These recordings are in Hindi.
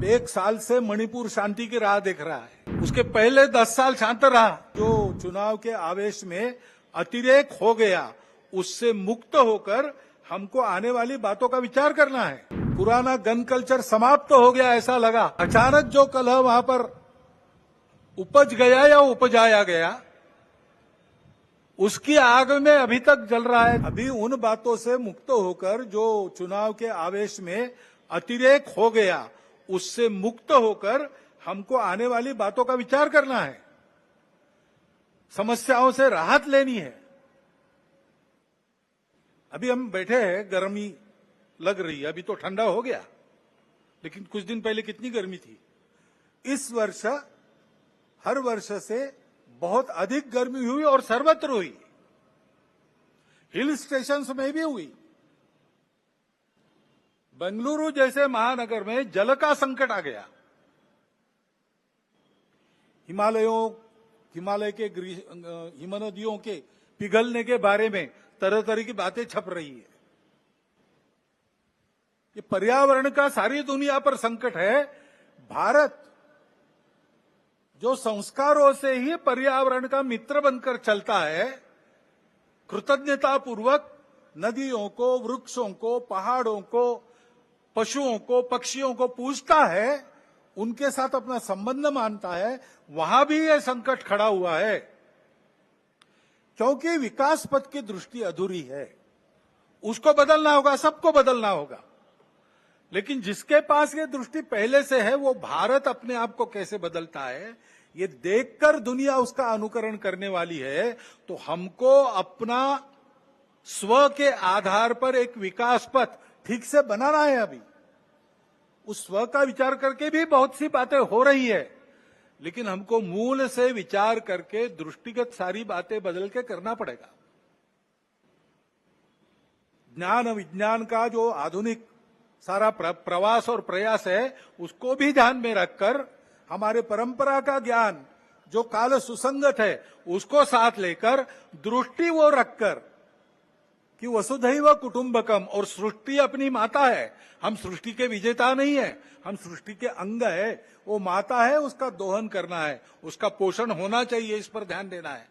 एक साल से मणिपुर शांति की राह देख रहा है। उसके पहले 10 साल शांत रहा। जो चुनाव के आवेश में अतिरेक हो गया, उससे मुक्त होकर हमको आने वाली बातों का विचार करना है। पुराना गन कल्चर समाप्त हो गया ऐसा लगा। अचानक जो कलह वहां पर उपज गया या उपजाया गया, उसकी आग में अभी तक जल रहा है। अभी उन बातों से मुक्त होकर जो चुनाव के आवेश में अतिरेक हो गया, उससे मुक्त होकर हमको आने वाली बातों का विचार करना है। समस्याओं से राहत लेनी है। अभी हम बैठे हैं, गर्मी लग रही है। अभी तो ठंडा हो गया, लेकिन कुछ दिन पहले कितनी गर्मी थी। इस वर्ष हर वर्ष से बहुत अधिक गर्मी हुई और सर्वत्र हुई। हिल स्टेशंस में भी हुई। बेंगलुरु जैसे महानगर में जल का संकट आ गया। हिमालय के हिमनदियों के पिघलने के बारे में तरह तरह की बातें छप रही है। ये पर्यावरण का सारी दुनिया पर संकट है। भारत जो संस्कारों से ही पर्यावरण का मित्र बनकर चलता है, कृतज्ञतापूर्वक नदियों को, वृक्षों को, पहाड़ों को, पशुओं को, पक्षियों को पूजता है, उनके साथ अपना संबंध मानता है, वहां भी यह संकट खड़ा हुआ है। क्योंकि विकास पथ की दृष्टि अधूरी है। उसको बदलना होगा, सबको बदलना होगा। लेकिन जिसके पास ये दृष्टि पहले से है, वो भारत अपने आप को कैसे बदलता है, ये देखकर दुनिया उसका अनुकरण करने वाली है। तो हमको अपना स्व के आधार पर एक विकास पथ ठीक से बनाना है। अभी उस स्व का विचार करके भी बहुत सी बातें हो रही है, लेकिन हमको मूल से विचार करके दृष्टिगत सारी बातें बदल के करना पड़ेगा। ज्ञान विज्ञान का जो आधुनिक सारा प्रवास और प्रयास है, उसको भी ध्यान में रखकर हमारे परंपरा का ज्ञान जो काल सुसंगत है, उसको साथ लेकर दृष्टि वो रखकर कि वसुधैव कुटुंबकम, और सृष्टि अपनी माता है। हम सृष्टि के विजेता नहीं है, हम सृष्टि के अंग है। वो माता है, उसका दोहन करना है, उसका पोषण होना चाहिए, इस पर ध्यान देना है।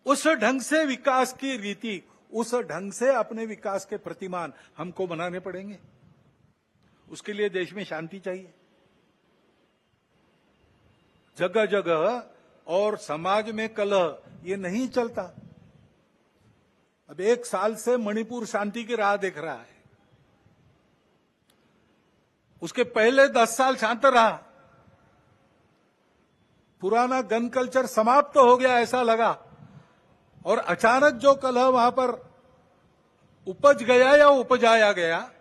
उस ढंग से विकास की रीति, उस ढंग से अपने विकास के प्रतिमान हमको बनाने पड़ेंगे। उसके लिए देश में शांति चाहिए। जगह जगह और समाज में कलह ये नहीं चलता। अब एक साल से मणिपुर शांति की राह देख रहा है। उसके पहले 10 साल शांत रहा। पुराना गन कल्चर समाप्त हो गया ऐसा लगा, और अचानक जो कलह वहां पर उपज गया या उपजाया गया,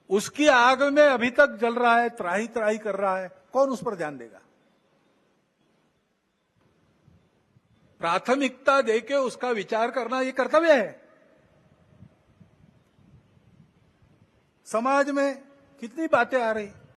उसकी आग में अभी तक जल रहा है, त्राही त्राही कर रहा है। कौन उस पर ध्यान देगा? प्राथमिकता देके उसका विचार करना ये कर्तव्य है। समाज में कितनी बातें आ रही।